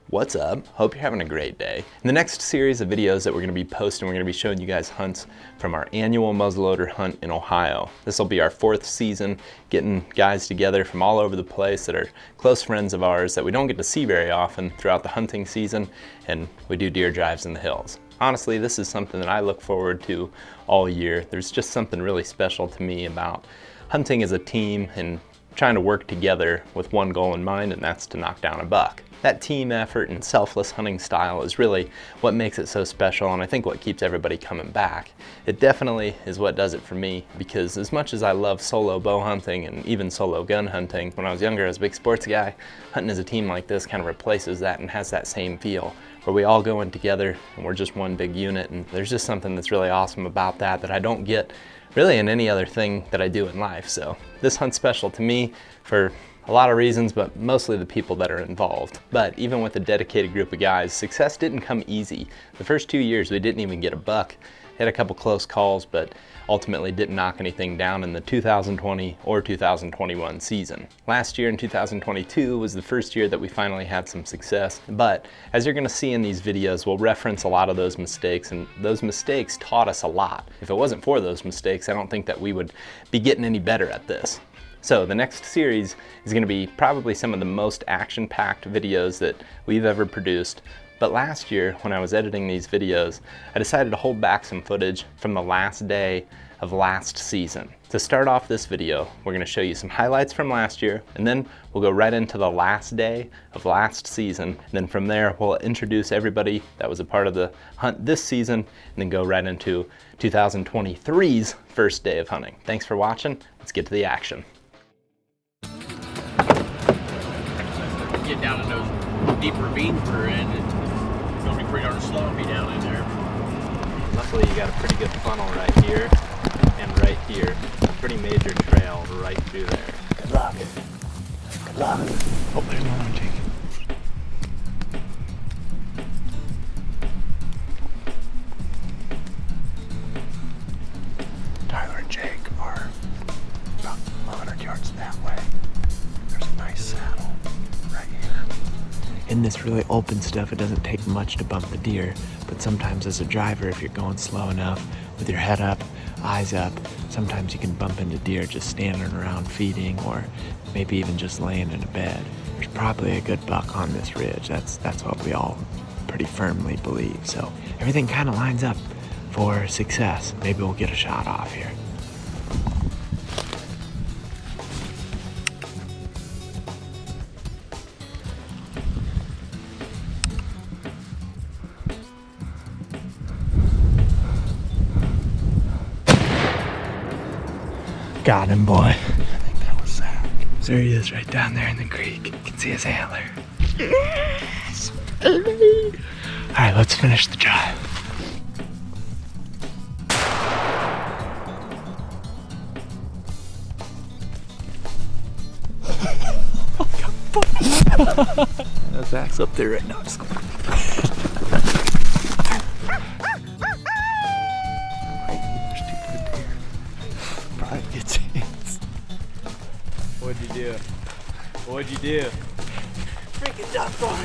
What's up? Hope you're having a great day. In the next series of videos that we're going to be posting, we're going to be showing you guys hunts from our annual muzzleloader hunt in Ohio. This will be our 4th season, getting guys together from all over the place that are close friends of ours that we don't get to see very often throughout the hunting season, and we do deer drives in the hills. Honestly, this is something that I look forward to all year. There's just something really special to me about hunting as a team and trying to work together with one goal in mind, and that's to knock down a buck. That team effort and selfless hunting style is really what makes it so special, and I think what keeps everybody coming back. It definitely is what does it for me, because as much as I love solo bow hunting and even solo gun hunting, when I was younger as a big sports guy, hunting as a team like this kind of replaces that and has that same feel, where we all go in together and we're just one big unit, and there's just something that's really awesome about that I don't get really in any other thing that I do in life. So this hunt's special to me for a lot of reasons, but mostly the people that are involved. But even with a dedicated group of guys, success didn't come easy. The first 2 years we didn't even get a buck. Had a couple close calls, but ultimately didn't knock anything down in the 2020 or 2021 season. Last year in 2022 was the first year that we finally had some success, but as you're gonna see in these videos, we'll reference a lot of those mistakes, and those mistakes taught us a lot. If it wasn't for those mistakes, I don't think that we would be getting any better at this. So the next series is going to be probably some of the most action-packed videos that we've ever produced. But last year, when I was editing these videos, I decided to hold back some footage from the last day of last season. To start off this video, we're going to show you some highlights from last year, and then we'll go right into the last day of last season. And then from there, we'll introduce everybody that was a part of the hunt this season, and then go right into 2023's first day of hunting. Thanks for watching. Let's get to the action. Get down in those deep ravines we're in, it's gonna be pretty darn slow to be down in there. Luckily you got a pretty good funnel right here and right here. A pretty major trail right through there. Good luck. Good luck. Oh, there's no one, Jake. Tyler and Jake are about 100 yards that way. There's a nice saddle. In this really open stuff, it doesn't take much to bump the deer, but sometimes as a driver, if you're going slow enough, with your head up, eyes up, sometimes you can bump into deer just standing around feeding, or maybe even just laying in a bed. There's probably a good buck on this ridge. That's what we all pretty firmly believe. So everything kind of lines up for success. Maybe we'll get a shot off here. Got him, boy. I think that was Zach. There he is, right down there in the creek. You can see his antler. Yes! Alright, let's finish the drive. Zach's up there right now. Just go. What'd you do? What'd you do? Freaking duck on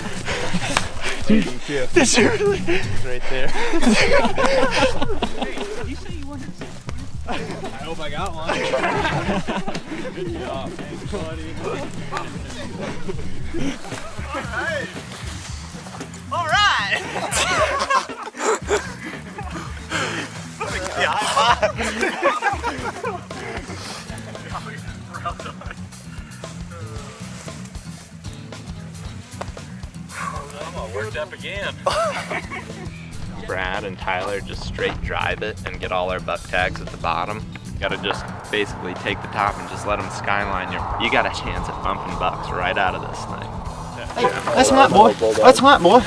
Dude, this really is right there. Hey, did you say you wanted to? I hope I got one. Good job, thanks, buddy. All right. Yeah, high five. Worked up again. Brad and Tyler just straight drive it and get all our buck tags at the bottom. You gotta just basically take the top and just let them skyline you. You got a chance at bumping bucks right out of this thing. Hey, that's my boy. That's my boy.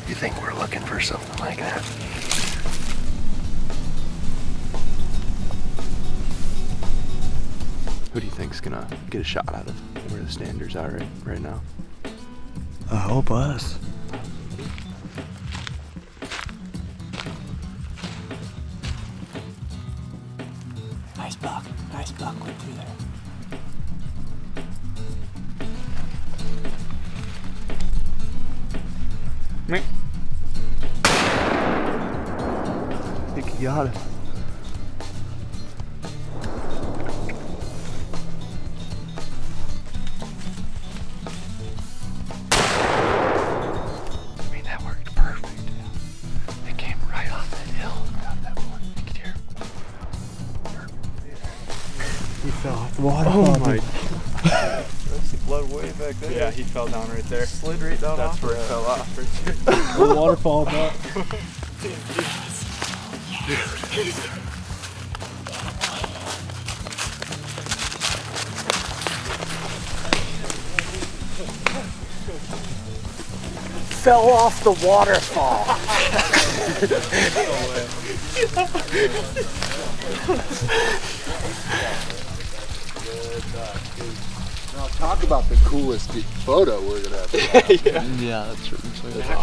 You think we're looking for something like that? Who do you think's gonna get a shot out of where the standards are right now? I hope us. Nice buck went through there. I think you got him. I mean, that worked perfect. It came right off that hill. Got that one. You can hear. He fell off the waterfall. Oh my God. That's the blood way back there. Yeah, he fell down right there. Slid right down That's off. where it fell off right there. The waterfall, but. Fell off the waterfall. Now talk about the coolest photo we're gonna have. Yeah, that's true.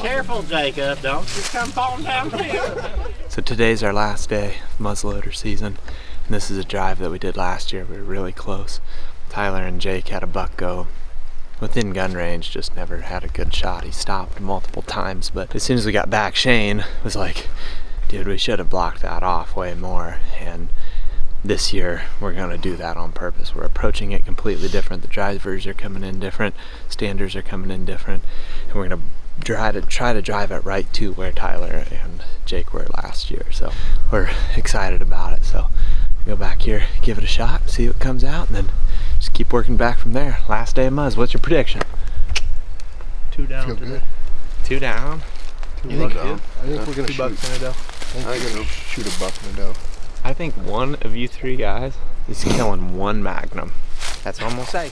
Careful, Jacob. Don't just come falling down here. So today's our last day of muzzleloader season, and this is a drive that we did last year. We were really close. Tyler and Jake had a buck go within gun range, just never had a good shot. He stopped multiple times, but as soon as we got back, Shane was like, dude, we should have blocked that off way more. And this year we're gonna do that on purpose. We're approaching it completely different. The drivers are coming in different, standers are coming in different, and we're gonna try to drive it right to where Tyler and Jake were last year. So we're excited about it. So go back here, give it a shot, see what comes out, and then just keep working back from there. Last day of Muzz. What's your prediction? 2 down. Feel good. 2 down. I think we're gonna shoot. I think we're gonna shoot a buck in a doe. I think one of you 3 guys is killing 1 Magnum. That's what I'm gonna say.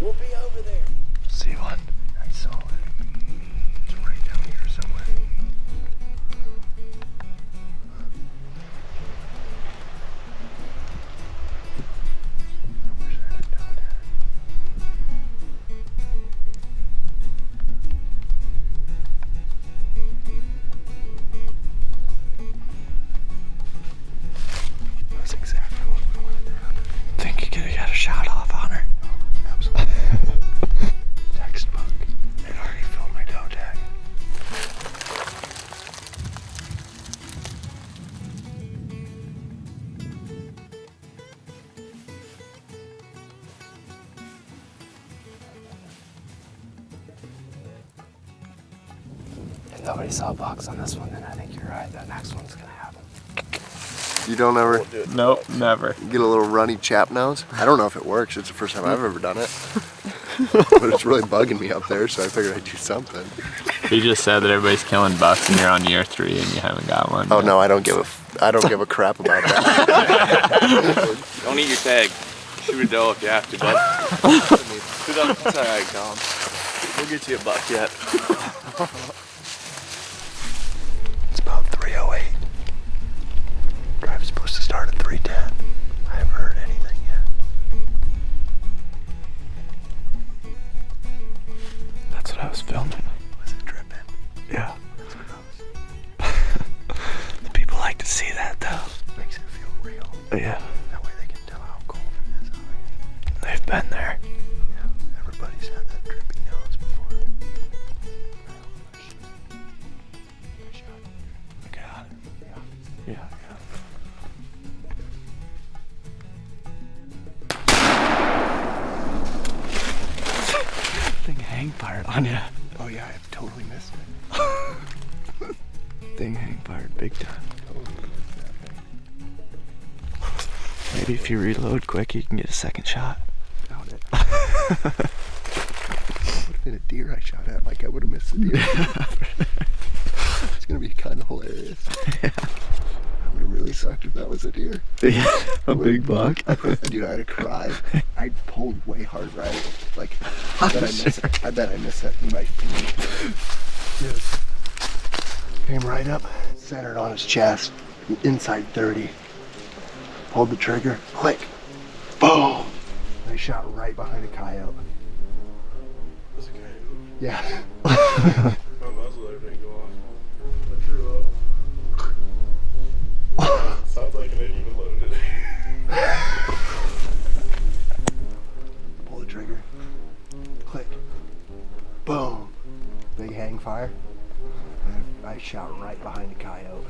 We'll be over there. See one? I saw it. It's right down here somewhere. That's exactly what we wanted to happen. Think you could have got a shot off on her. Absolutely. Textbook. It already filled my doe tag. If nobody saw bucks on this one, then I think you're right. That next one's gonna happen. You don't ever Nope, never. get a little runny chap nose? I don't know if it works. It's the first time I've ever done it. But it's really bugging me up there, so I figured I'd do something. You just said that everybody's killing bucks and you're on year 3 and you haven't got one. Oh no, I don't give a crap about that. Don't eat your tag. Shoot a doe if you have to, bud. It's alright, Colin. We'll get you a buck yet. It's about 3:08. Drive's supposed to start at 3:10. I haven't heard anything yet. That's what I was filming. Was it dripping? Yeah. That's gross. The people like to see that though. Makes it feel real. Yeah. That way they can tell how cold it is out here. They've been there. Yeah, everybody's had that drippy nose before. Got it. Yeah. I got it. Thing hang fired on you. Oh yeah, I've totally missed it. Thing hang fired big time. Totally missed that thing. Maybe if you reload quick, you can get a second shot. Doubt it. Would have been a deer I shot at, like I would have missed the deer. It's gonna be kind of hilarious. Yeah. It would have really sucked if that was a deer. Yeah, a big buck. Dude, I had to cry. I pulled way hard right. Like, I bet I missed that thing by feet. Dude. Came right up, centered on his chest, inside 30. Pulled the trigger, click, boom. And I shot right behind a coyote. That's a coyote. Yeah. My muzzleloader didn't go off. I threw up. Sounds like it ain't even loaded. shot right behind a coyote.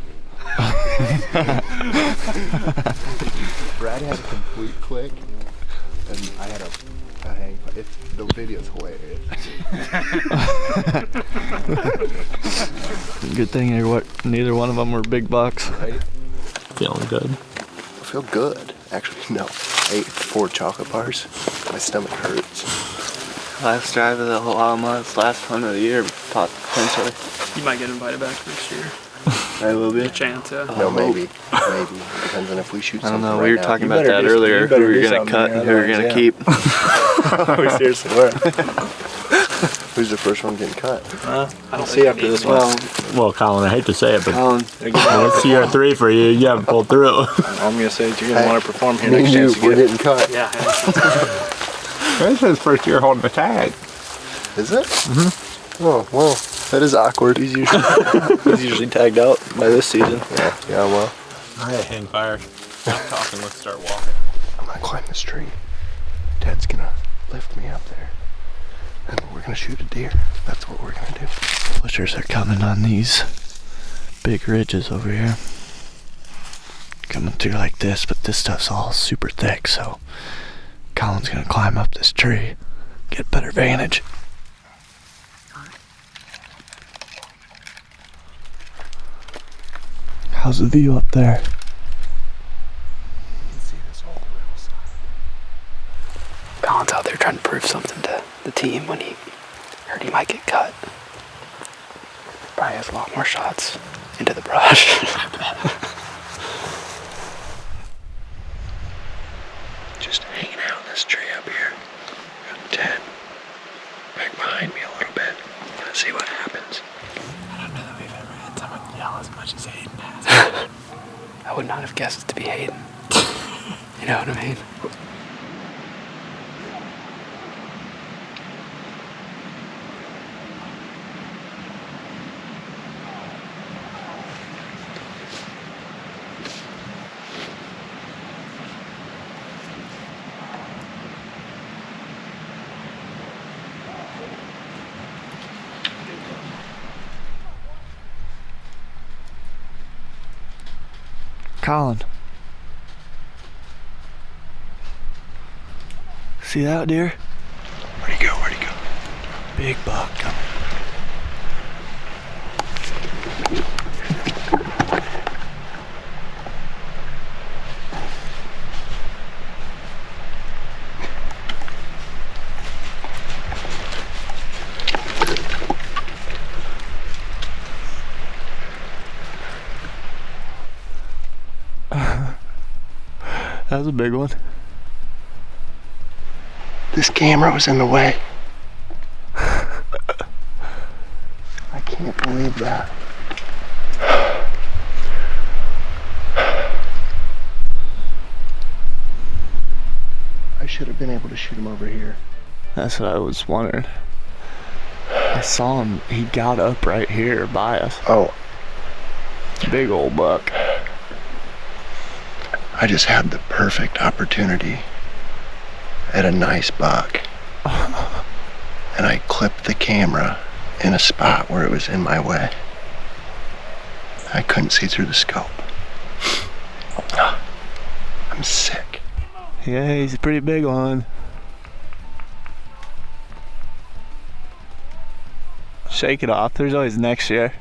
Brad had a complete click, and I had a hang. The video's hilarious. Good thing neither one of them were big bucks. Right? Feeling good. I feel good. Actually, no. I ate 4 chocolate bars. My stomach hurts. Last drive of the whole Muzz, last hunt of the year, potentially. You might get invited back next year. I will be. A chance, yeah. No, maybe. Maybe. Depends on if we shoot I don't something know, right we were now. talking You about better that do- earlier, you who better we were do gonna something cut there, and who we were gonna otherwise, keep. We seriously were. Who's the first one getting cut? I'll see after this one. Well, Colin, I hate to say it, but Colin, it's year 3 for you. You haven't pulled through. all I'm gonna say is you're gonna want to perform here Me next and you, chance you we're get. getting cut. Yeah. This is his first year holding the tag. Is it? Mm-hmm. Oh, well, that is awkward. He's usually tagged out by this season. Yeah, well. All right, hang fire. Stop talking, let's start walking. I'm gonna climb this tree. Dad's gonna lift me up there. And we're gonna shoot a deer. That's what we're gonna do. Butchers are coming on these big ridges over here. Coming through like this, but this stuff's all super thick, so Colin's gonna climb up this tree, get better vantage. How's the view up there? You can see this whole hillside. Colin's out there trying to prove something to the team when he heard he might get cut. Probably has a lot more shots into the brush. Just hanging out in this tree up here. Got Ted back behind me a little bit. Gonna see what happens. I don't know that we've ever had someone yell as much as Hayden has. I would not have guessed it to be Hayden. You know what I mean? Colin. See that deer? Where'd he go? Where'd he go? Big buck coming. That was a big one. This camera was in the way. I can't believe that. I should have been able to shoot him over here. That's what I was wondering. I saw him, he got up right here by us. Oh, Big old buck. I just had the perfect opportunity at a nice buck. And I clipped the camera in a spot where it was in my way. I couldn't see through the scope. I'm sick. Yeah, he's a pretty big one. Shake it off, there's always next year.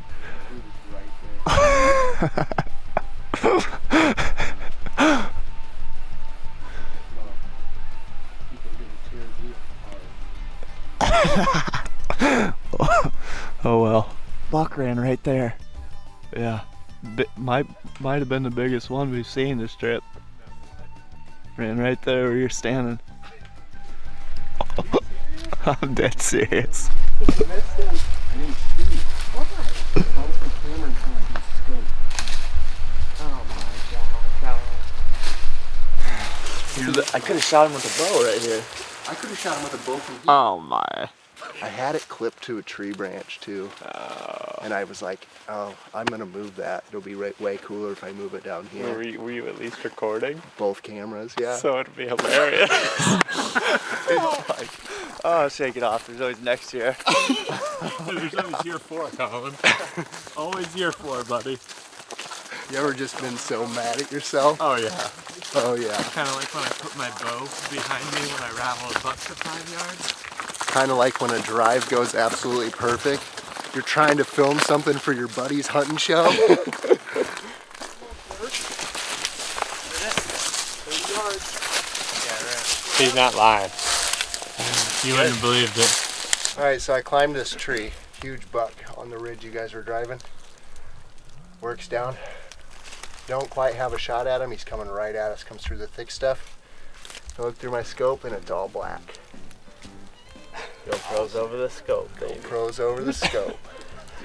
Oh well. Buck ran right there. Yeah. Might have been the biggest one we've seen this trip. Ran right there where you're standing. I'm dead serious. I could have shot him with a bow right here. I could have shot him with a bow from here. Oh my. I had it clipped to a tree branch too. And I was like, oh, I'm gonna move that. It'll be way cooler if I move it down here. Were you at least recording? Both cameras, yeah. So it'd be hilarious. Oh, shake it off. There's always next year. There's always year 4, Colin. Always year 4, buddy. You ever just been so mad at yourself? Oh yeah. Oh yeah. Kind of like when I put my bow behind me when I rattle a buck to 5 yards. Kind of like when a drive goes absolutely perfect. You're trying to film something for your buddy's hunting show. He's not lying. You wouldn't have believed it. Alright, so I climbed this tree. Huge buck on the ridge you guys were driving. Works down. Don't quite have a shot at him. He's coming right at us. Comes through the thick stuff. I look through my scope and it's all black. GoPro's over the scope, baby. GoPro's over the scope.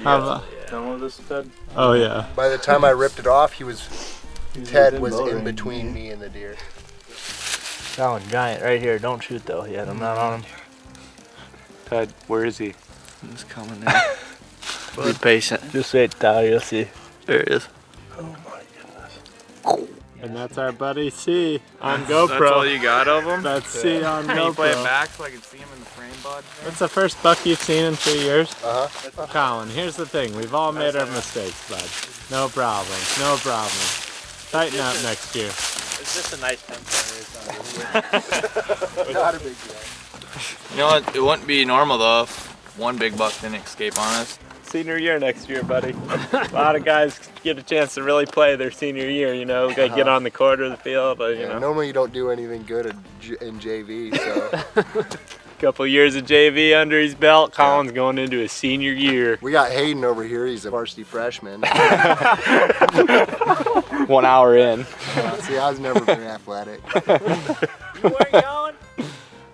Done with this, Ted? Oh yeah. By the time I ripped it off, Ted was in between me and the deer. That one giant right here. Don't shoot though yet. I'm not on him. Ted, where is he? He's coming in. Be patient. Just wait, Tyler. You'll see. There it is. And that's our buddy C on GoPro. That's all you got of him? That's C on Can you play it GoPro. back so I can see him in the frame, bud? What's the first buck you've seen in 3 years? Uh-huh. Colin, here's the thing. We've all made our mistakes, bud. No problem. No problem. Tighten up next year. It's just a nice 10 Not a big deal. You know what? It wouldn't be normal though if one big buck didn't escape on us. Senior year next year, buddy. A lot of guys get a chance to really play their senior year, you know. They get on the court of the field, you know. Normally you don't do anything good in JV, so. Couple years of JV under his belt. Colin's going into his senior year. We got Hayden over here. He's a varsity freshman. 1 hour in. See, I've never been athletic. You weren't going?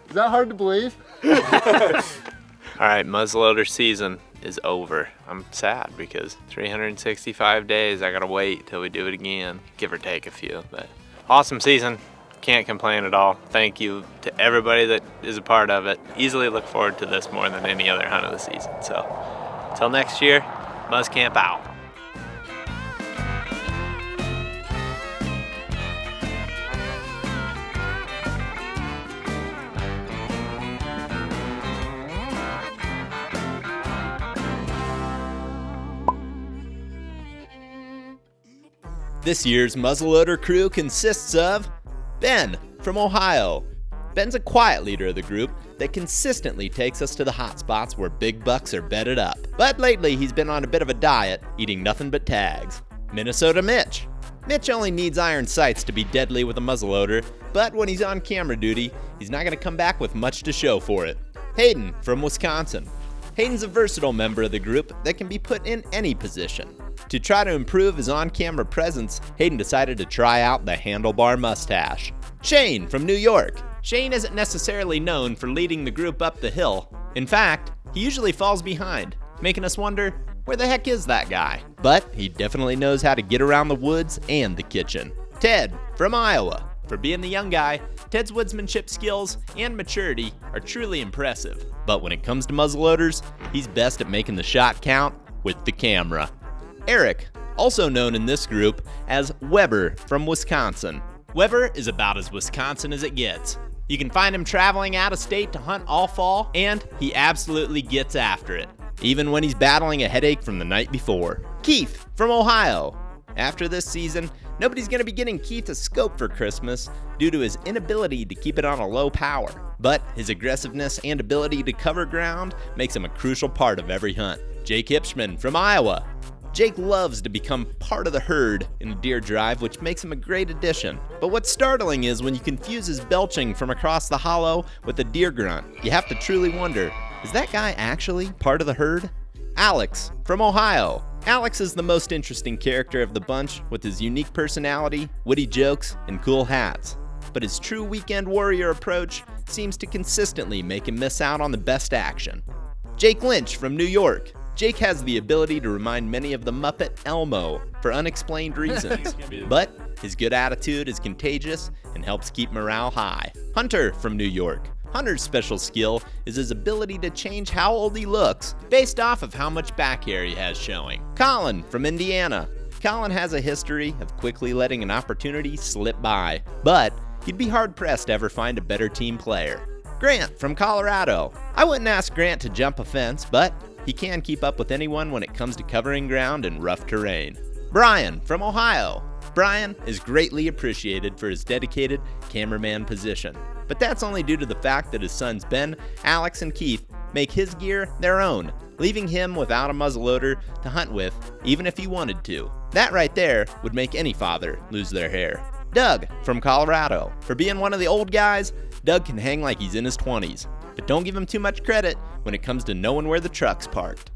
Is that hard to believe? All right, muzzleloader season is over. I'm sad because 365 days, I gotta wait till we do it again, give or take a few, but awesome season. Can't complain at all. Thank you to everybody that is a part of it. Easily look forward to this more than any other hunt of the season. So, till next year, Muzz Camp out. This year's muzzleloader crew consists of Ben from Ohio. Ben's a quiet leader of the group that consistently takes us to the hot spots where big bucks are bedded up. But lately he's been on a bit of a diet, eating nothing but tags. Minnesota Mitch. Mitch only needs iron sights to be deadly with a muzzleloader, but when he's on camera duty, he's not going to come back with much to show for it. Hayden from Wisconsin. Hayden's a versatile member of the group that can be put in any position. To try to improve his on-camera presence, Hayden decided to try out the handlebar mustache. Shane from New York. Shane isn't necessarily known for leading the group up the hill. In fact, he usually falls behind, making us wonder, where the heck is that guy? But he definitely knows how to get around the woods and the kitchen. Ted from Iowa. For being the young guy, Ted's woodsmanship skills and maturity are truly impressive. But when it comes to muzzleloaders, he's best at making the shot count with the camera. Eric, also known in this group as Weber from Wisconsin. Weber is about as Wisconsin as it gets. You can find him traveling out of state to hunt all fall, and he absolutely gets after it, even when he's battling a headache from the night before. Keith from Ohio. After this season, nobody's going to be getting Keith a scope for Christmas due to his inability to keep it on a low power. But his aggressiveness and ability to cover ground makes him a crucial part of every hunt. Jake Hipschman from Iowa. Jake loves to become part of the herd in a deer drive, which makes him a great addition. But what's startling is when you confuse his belching from across the hollow with a deer grunt, you have to truly wonder, is that guy actually part of the herd? Alex from Ohio. Alex is the most interesting character of the bunch with his unique personality, witty jokes, and cool hats. But his true weekend warrior approach seems to consistently make him miss out on the best action. Jake Lynch from New York. Jake has the ability to remind many of the Muppet Elmo for unexplained reasons, but his good attitude is contagious and helps keep morale high. Hunter from New York. Hunter's special skill is his ability to change how old he looks based off of how much back hair he has showing. Colin from Indiana. Colin has a history of quickly letting an opportunity slip by, but you'd be hard-pressed to ever find a better team player. Grant from Colorado. I wouldn't ask Grant to jump a fence, but he can keep up with anyone when it comes to covering ground in rough terrain. Brian from Ohio. Brian is greatly appreciated for his dedicated cameraman position, but that's only due to the fact that his sons Ben, Alex, and Keith make his gear their own, leaving him without a muzzleloader to hunt with, even if he wanted to. That right there would make any father lose their hair. Doug from Colorado. For being one of the old guys, Doug can hang like he's in his 20s, but don't give him too much credit when it comes to knowing where the truck's parked.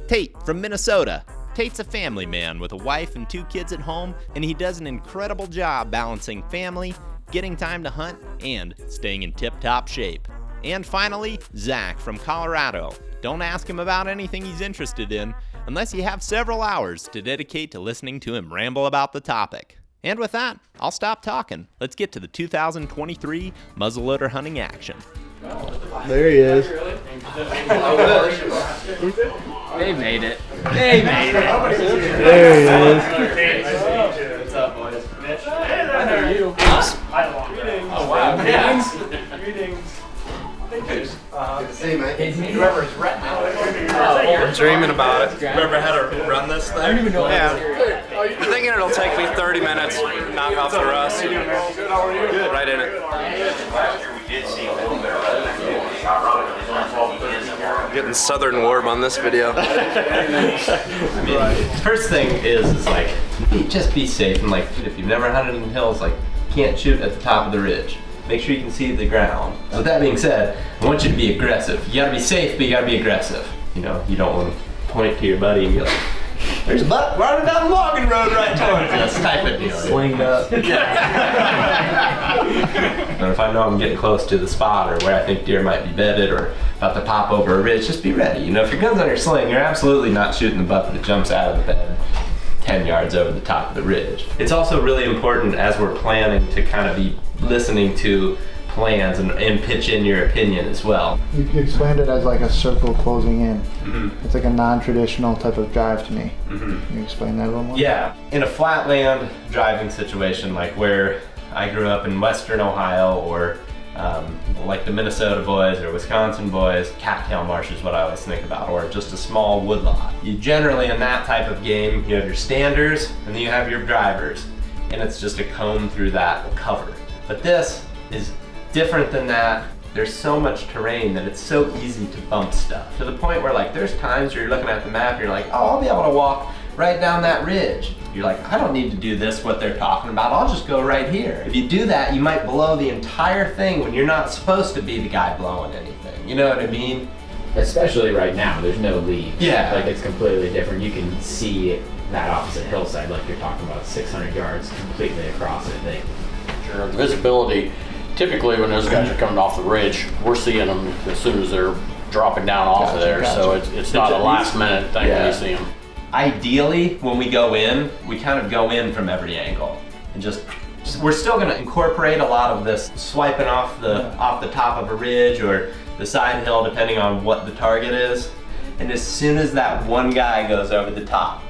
Tate from Minnesota. Tate's a family man with a wife and 2 kids at home, and he does an incredible job balancing family, getting time to hunt, and staying in tip-top shape. And finally, Zach from Colorado. Don't ask him about anything he's interested in unless you have several hours to dedicate to listening to him ramble about the topic. And with that, I'll stop talking. Let's get to the 2023 muzzleloader hunting action. There he is. They made it. They made it. There he is. What's up, boys? Mitch. Hey, I know you. Greetings. Oh, wow. Greetings. Good to see you, mate. Whoever's retina. I'm dreaming about it. Whoever had to run this thing? I don't even know. Yeah. I'm thinking it'll take me 30 minutes to knock off the rust. Right in it. Getting southern warm on this video. First thing is like, just be safe. And like, if you've never hunted in the hills, like, can't shoot at the top of the ridge. Make sure you can see the ground. With that being said, I want you to be aggressive. You gotta be safe, but you gotta be aggressive. You know, you don't want to point to your buddy and be like, there's a buck running down the logging road right towards us, type of deal. Slinged up. And if I know I'm getting close to the spot or where I think deer might be bedded or about to pop over a ridge, just be ready. You know, if your gun's on your sling, you're absolutely not shooting the buck that jumps out of the bed 10 yards over the top of the ridge. It's also really important as we're planning to kind of be listening to plans and pitch in your opinion as well. You explained it as like a circle closing in. Mm-hmm. It's like a non-traditional type of drive to me. Mm-hmm. Can you explain that a little more? Yeah, in a flatland driving situation like where I grew up in western Ohio or like the Minnesota boys or Wisconsin boys, cattail marsh is what I always think about, or just a small woodlot. You generally in that type of game, you have your standers and then you have your drivers, and it's just a comb through that cover. But this is different than that. There's so much terrain that it's so easy to bump stuff to the point where like there's times where you're looking at the map and you're like, oh, I'll be able to walk right down that ridge. You're like, I don't need to do this, what they're talking about, I'll just go right here. If you do that, you might blow the entire thing when you're not supposed to be the guy blowing anything. You know what I mean? Especially right now, there's no leaves. Yeah. Like it's completely different. You can see that opposite hillside, like you're talking about 600 yards completely across it. Sure, the visibility, typically when those guys are coming off the ridge, we're seeing them as soon as they're dropping down off of there, so it's not a last minute thing when you see them. Ideally, when we go in, we kind of go in from every angle and we're still going to incorporate a lot of this swiping off the top of a ridge or the side hill, depending on what the target is. And as soon as that one guy goes over the top,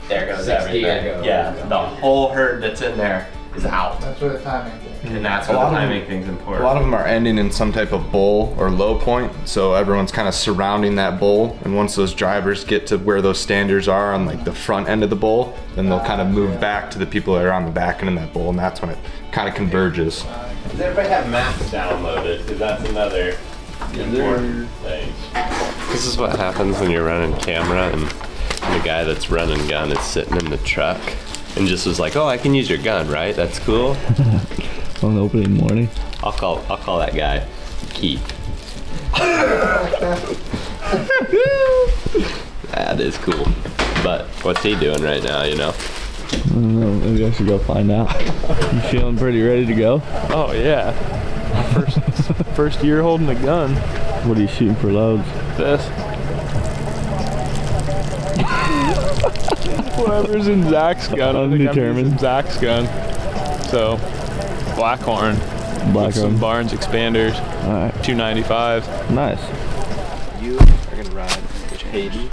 there goes everything. Yeah, the whole herd that's in there is out. That's where the timing is. And that's where the timing thing's important. A lot of them are ending in some type of bowl or low point, so everyone's kind of surrounding that bowl, and once those drivers get to where those standers are on like the front end of the bowl, then they'll kind of move back to the people that are on the back end of that bowl, and that's when it kind of converges. Does everybody have maps downloaded? Because that's another important thing. This is what happens when you're running camera and the guy that's running gun is sitting in the truck and just was like, oh, I can use your gun, right? That's cool. On opening morning. I'll call that guy Keith. That is cool. But what's he doing right now, you know? I don't know, maybe I should go find out. You feeling pretty ready to go? Oh yeah. First year holding a gun. What are you shooting for loads? This. Whatever's in Zach's gun. Undetermined. Zach's gun. So, Blackhorn. With some Barnes expanders. Alright. 295. Nice. You are gonna ride Hayden,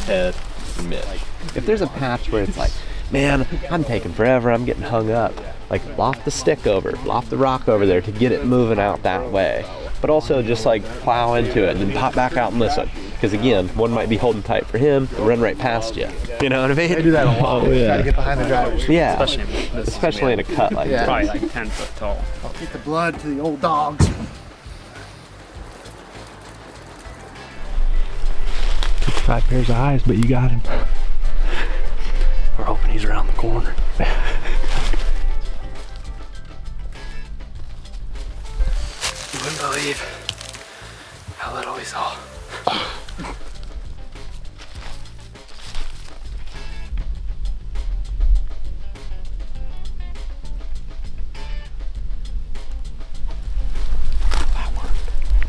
head, and Mitch. If there's a patch where it's like, man, I'm taking forever, I'm getting hung up, like loft the stick over, loft the rock over there to get it moving out that way. but also just like plow into it and then pop back out and listen. Because again, one might be holding tight for him and run right past you. You know what I mean? I do that a lot. Oh, yeah. Try to get behind the drivers. Yeah, Especially especially in a cut like Yeah. probably like 10 foot tall. I'll get the blood to the old dogs. 5 pairs of eyes, but you got him. We're hoping he's around the corner. You wouldn't believe how little we saw.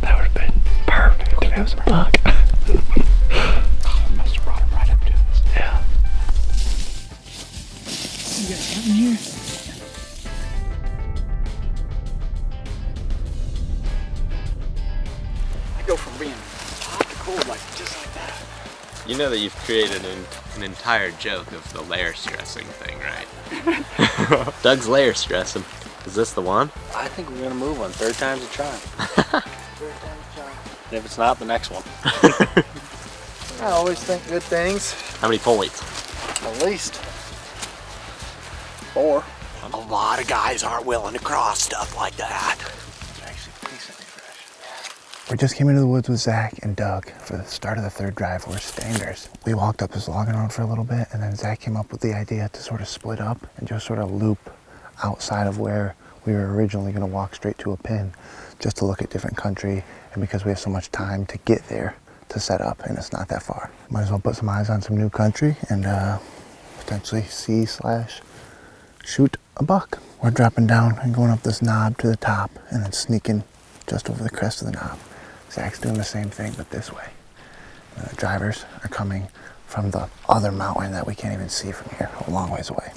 That would have been perfect if it was a buck. Must have brought him right up to us. Yeah. You got something here? I go from being hot to cold like just like that. You know that you've created an entire joke of the layer stressing thing, right? Doug's layer stressing. Is this the one? I think we're gonna move one. Third time's a charm. And if it's not, the next one. I always think good things. How many points? At least 4. A lot of guys aren't willing to cross stuff like that. We just came into the woods with Zach and Doug for the start of the third drive. We're standers. We walked up this logging road for a little bit, and then Zach came up with the idea to sort of split up and just sort of loop outside of where we were originally going to walk straight to a pin, just to look at different country, and because we have so much time to get there to set up, and it's not that far. Might as well put some eyes on some new country and potentially see/shoot a buck. We're dropping down and going up this knob to the top and then sneaking just over the crest of the knob. Zach's doing the same thing, but this way. And the drivers are coming from the other mountain that we can't even see from here, a long ways away.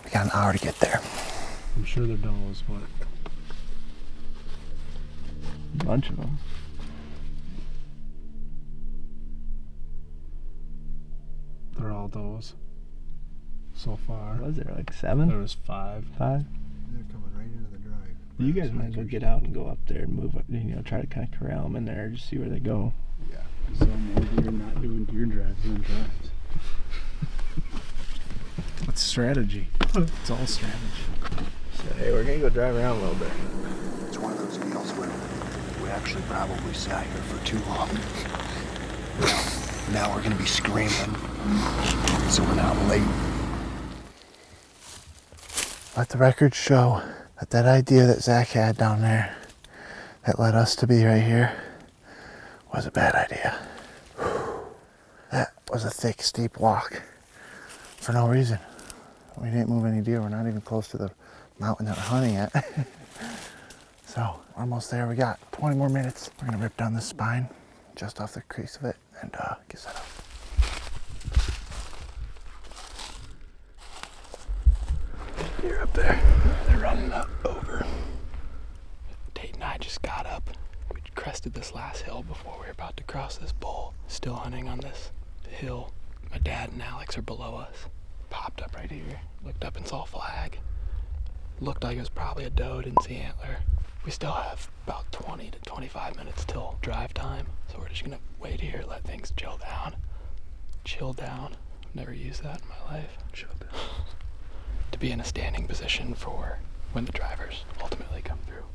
We got an hour to get there. I'm sure they're does, but a bunch of them. They're all does so far. Was there like 7? There was 5. 5? They're coming right into the drive. You guys might as well get out and go up there and move up, try to kind of corral them in there, just see where they go. Yeah. So maybe you're not doing deer drives and drives. That's strategy. It's all strategy. So, hey, we're gonna go drive around a little bit. It's one of those deals where we actually probably sat here for too long. Now we're gonna be screaming, so we're not late. Let the record show that idea that Zach had down there that led us to be right here was a bad idea. That was a thick, steep walk for no reason. We didn't move any deer. We're not even close to the mountain that we're hunting at. So, we're almost there. We got 20 more minutes. We're gonna rip down the spine just off the crease of it and get set up. Deer up there. They're running up over. Tate and I just got up. We crested this last hill before we were about to cross this bowl. Still hunting on this hill. My dad and Alex are below us. Popped up right here. Looked up and saw a flag. Looked like it was probably a doe, didn't see antler. We still have about 20 to 25 minutes till drive time. So we're just gonna wait here, let things chill down. Chill down. Never used that in my life. Chill down. To be in a standing position for when the drivers ultimately come through.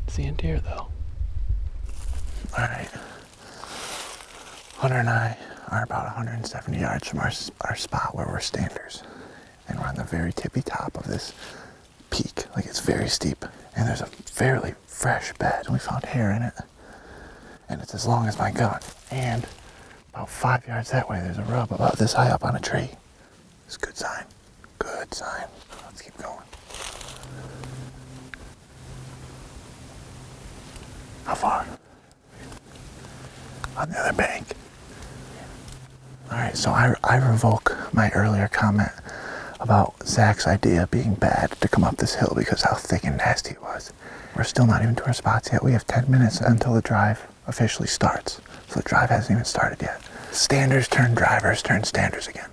Seeing deer though. All right. Hunter and I are about 170 yards from our spot where we're standers. And we're on the very tippy top of this peak. Like, it's very steep. And there's a fairly fresh bed. We found hair in it. And it's as long as my gun. And about 5 yards that way, there's a rub about this high up on a tree. It's a good sign. Good sign. Let's keep going. How far? On the other bank. All right, so I revoke my earlier comment about Zach's idea being bad to come up this hill because how thick and nasty it was. We're still not even to our spots yet. We have 10 minutes until the drive officially starts. So the drive hasn't even started yet. Standers turn drivers, turn standers again.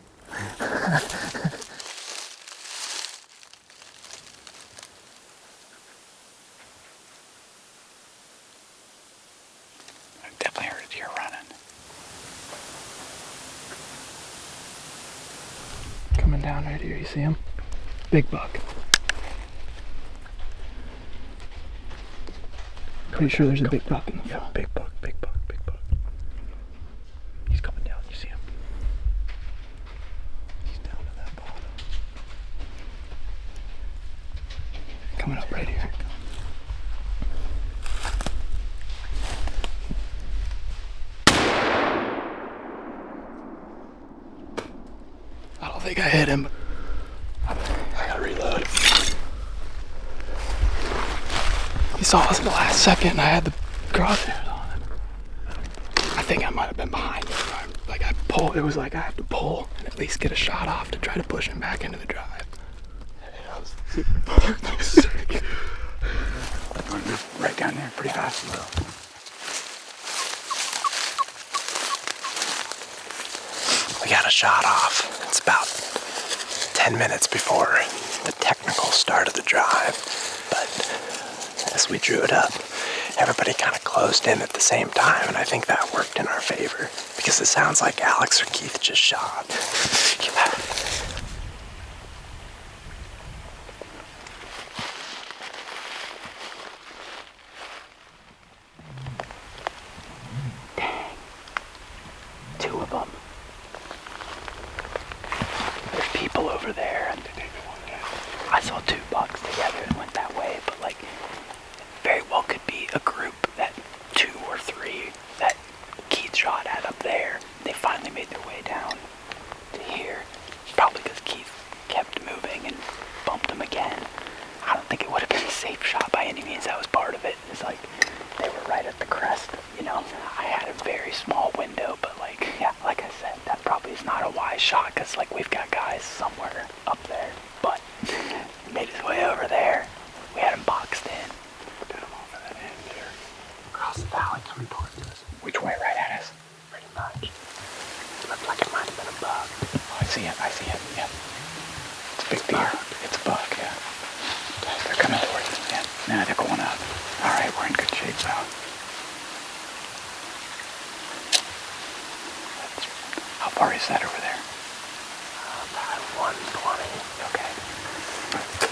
coming down right here. You see him? Big buck. Pretty sure there's a big buck in the front. Yeah, big buck, big buck, big buck. He's coming down. You see him? He's down to that bottom. Coming up right here. I don't think I hit him. I gotta reload. He saw us in the last second and I had the crosshairs on him. I think I might have been behind him. Like I pulled, it was like I have to pull and at least get a shot off to try to push him back into the drive. That was sick. Right down there, pretty fast. We got a shot off. It's about 10 minutes before the technical start of the drive. But as we drew it up, everybody kind of closed in at the same time, and I think that worked in our favor because it sounds like Alex or Keith just shot. Dang. 2 of them. There's people over there. I saw 2 bucks together and went that way, but like, very well could be a group that 2 or 3 that Keith shot at up there. They finally made their way down to here. Probably because Keith kept moving and bumped him again. I don't think it would have been a safe shot by any means. That was part of it. It's like they were right at the crest, you know. I had a very small window, but like, yeah, like I said, that probably is not a wise shot because like we've got guys somewhere up there. But he made his way over there. We had him boxed in. Put him over that end there. Across the valley coming towards us. Which way? Right at us? Pretty much. It looked like it might have been a buck. Oh, I see him. Yeah. It's a big deer. It's a buck, yeah. They're coming towards us, yeah. Nah, they're going up. Alright, we're in good shape now. How far is that over there? About 120. Okay.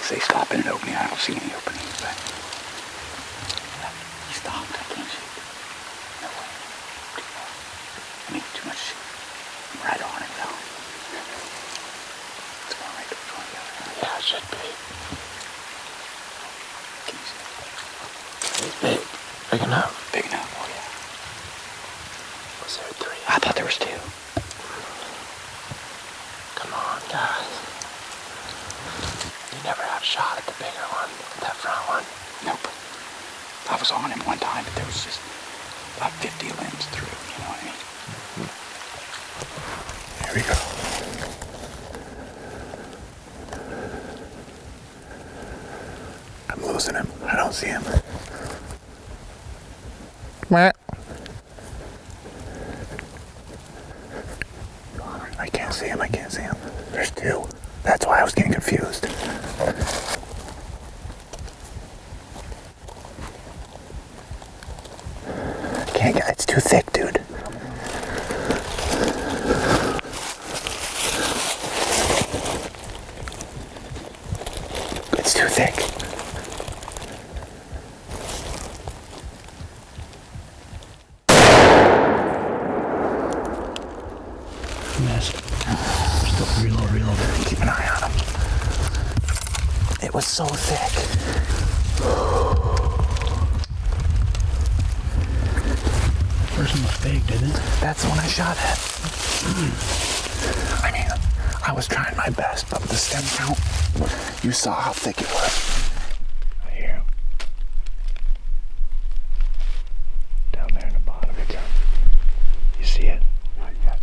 They stop in an opening. I don't see any openings, but he stopped. I can't shoot. No way. I mean, too much. I'm right on it though. It's going right towards one of the other. Yeah, it should be. Can you see it? It's big. Big enough. Big enough. Oh yeah. Was there 3? I thought there was 2. Come on, guys. You never had a shot at the bigger one, that front one? Nope. I was on him one time, but there was just about 50 limbs through, you know what I mean? There we go. I'm losing him. I don't see him. I can't see him. There's 2. That's why I was getting confused. Can't get, it's too thick, dude. It's too thick. Missed. Still reload. Keep an eye on him. It was so thick. First one was big, didn't it? That's the one I shot at. I mean, I was trying my best, but with the stem count, you saw how thick it was. I hear him. Down there in the bottom again. You see it? Not yet.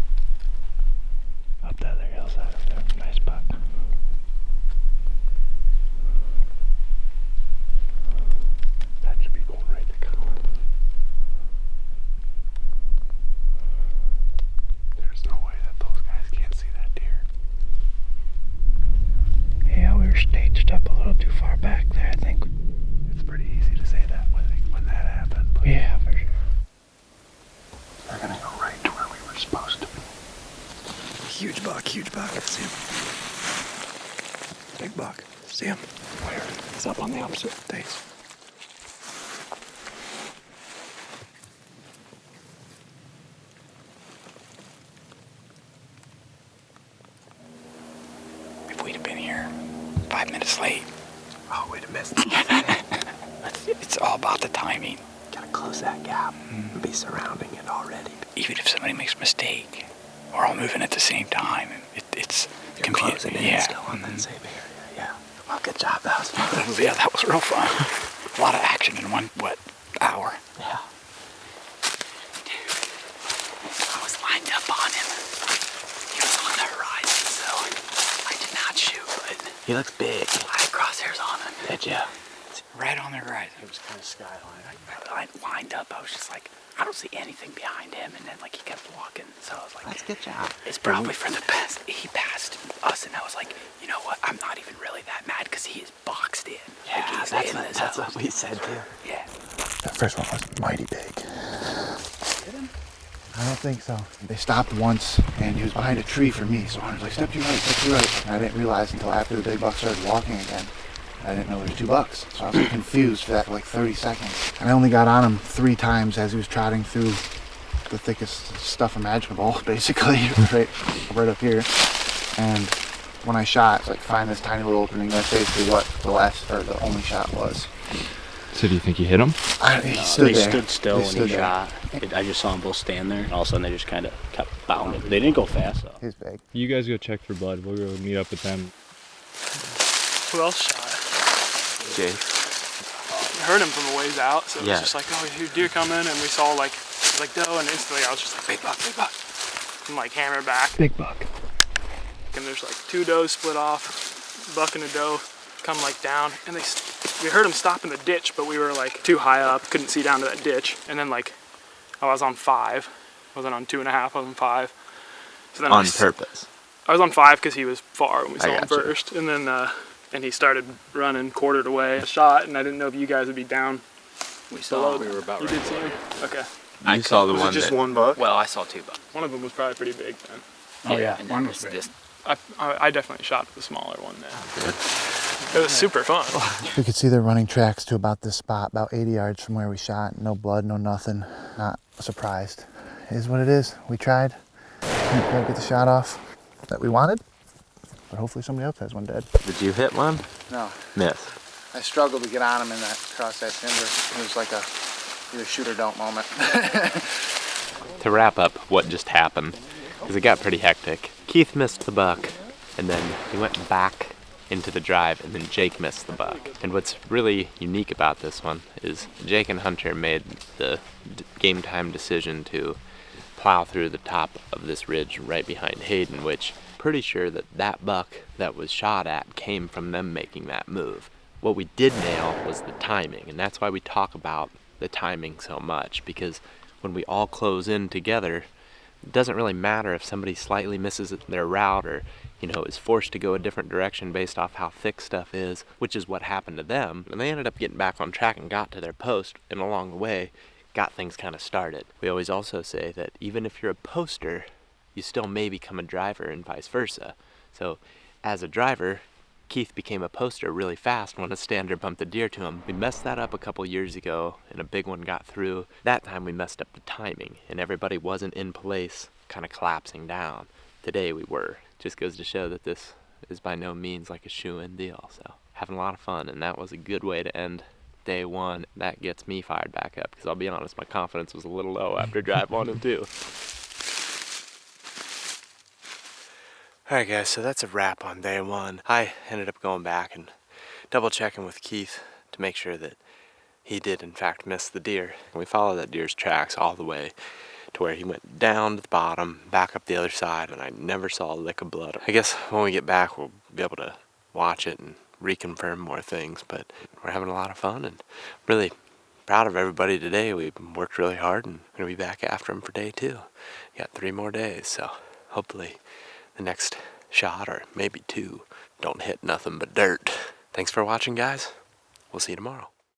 Up the other hillside up there. Nice buck. That should be going right to Colin. There's no way that those guys can't see that deer. Yeah, we were staged up a little too far back. big buck. See him? Where? He's up on the opposite face. If we'd have been here 5 minutes late. Oh, we'd have missed It's all about the timing. Gotta close that gap and be surrounding it already. Even if somebody makes a mistake, we're all moving at the same time. It's confusing. Yeah. Still on that same area. Yeah. Well, good job. That was fun. Yeah, that was real fun. A lot of action in one, hour? Yeah. I was lined up on him. He was on the horizon, so I did not shoot, but He looks big. I had crosshairs on him. Did ya? Right on the horizon. It was kind of skyline. I lined up. I was just like, I don't see anything behind him, and then like he kept walking, so I was like, That's a good job. it's probably for the best. He passed us, and I was like, you know what? I'm not even really that mad because he is boxed in. Yeah, like he's that's, in what, this that's house. what we said too. Yeah. That first one was mighty big. I don't think so. They stopped once, and he was behind a tree for me, so I was like, step to your right, step to your right. And I didn't realize until after the big buck started walking again. I didn't know there was 2 bucks, so I was confused for that for like 30 seconds. And I only got on him 3 times as he was trotting through the thickest stuff imaginable, basically, right up here. And when I shot, it's like find this tiny little opening. That's basically what the only shot was. So do you think you hit him? He stood they there. stood still They when stood he there. shot. I just saw them both stand there, and all of a sudden they just kind of kept bounding. They didn't go fast though. He's big. You guys go check for blood. We'll go meet up with them. Who else shot? Jake. I heard him from a ways out, so it was just like, oh, here's deer coming, and we saw like doe, and instantly I was just like, big buck, and like hammer back. Big buck. And there's like 2 does split off, buck and a doe come like down, and we heard them stop in the ditch, but we were like too high up, couldn't see down to that ditch, and then like I was on 5, wasn't on 2.5, I was on 5. So then on purpose. I was on 5 because he was far when we saw him gotcha. first, and then and he started running, quartered away, a shot, and I didn't know if you guys would be down. We saw him. We were about You ready. did see him? Okay. I saw the Was one it just that, one buck? Well, I saw 2 bucks. One of them was probably pretty big then. Oh yeah, one was just. I definitely shot the smaller one then. It was super fun. We could see the running tracks to about this spot, about 80 yards from where we shot. No blood, no nothing. Not surprised. It is what it is. We tried. Didn't quite get the shot off that we wanted, but hopefully somebody else has one dead. did you hit one? No. Miss. I struggled to get on him in that across that timber. It was like a either shoot or don't moment. To wrap up what just happened, because it got pretty hectic, Keith missed the buck, and then he went back into the drive, and then Jake missed the buck. And what's really unique about this one is Jake and Hunter made the game time decision to plow through the top of this ridge right behind Hayden, which pretty sure that buck that was shot at came from them making that move. What we did nail was the timing, and that's why we talk about the timing so much, because when we all close in together, it doesn't really matter if somebody slightly misses their route or, is forced to go a different direction based off how thick stuff is, which is what happened to them. And they ended up getting back on track and got to their post, and along the way, got things kind of started. We always also say that even if you're a poster, you still may become a driver and vice versa. So as a driver, Keith became a poster really fast when a stander bumped a deer to him. We messed that up a couple years ago, and a big one got through. That time we messed up the timing, and everybody wasn't in place, kind of collapsing down. Today we were. Just goes to show that this is by no means like a shoe-in deal. So having a lot of fun, and that was a good way to end day 1. That gets me fired back up, because I'll be honest, my confidence was a little low after drive 1 and 2. Alright guys, so that's a wrap on day 1. I ended up going back and double checking with Keith to make sure that he did in fact miss the deer. And we followed that deer's tracks all the way to where he went down to the bottom, back up the other side, and I never saw a lick of blood. I guess when we get back we'll be able to watch it and reconfirm more things, but we're having a lot of fun and really proud of everybody today. We worked really hard and we're going to be back after them for day 2. Got 3 more days, so hopefully the next shot, or maybe 2, don't hit nothing but dirt. Thanks for watching, guys. We'll see you tomorrow.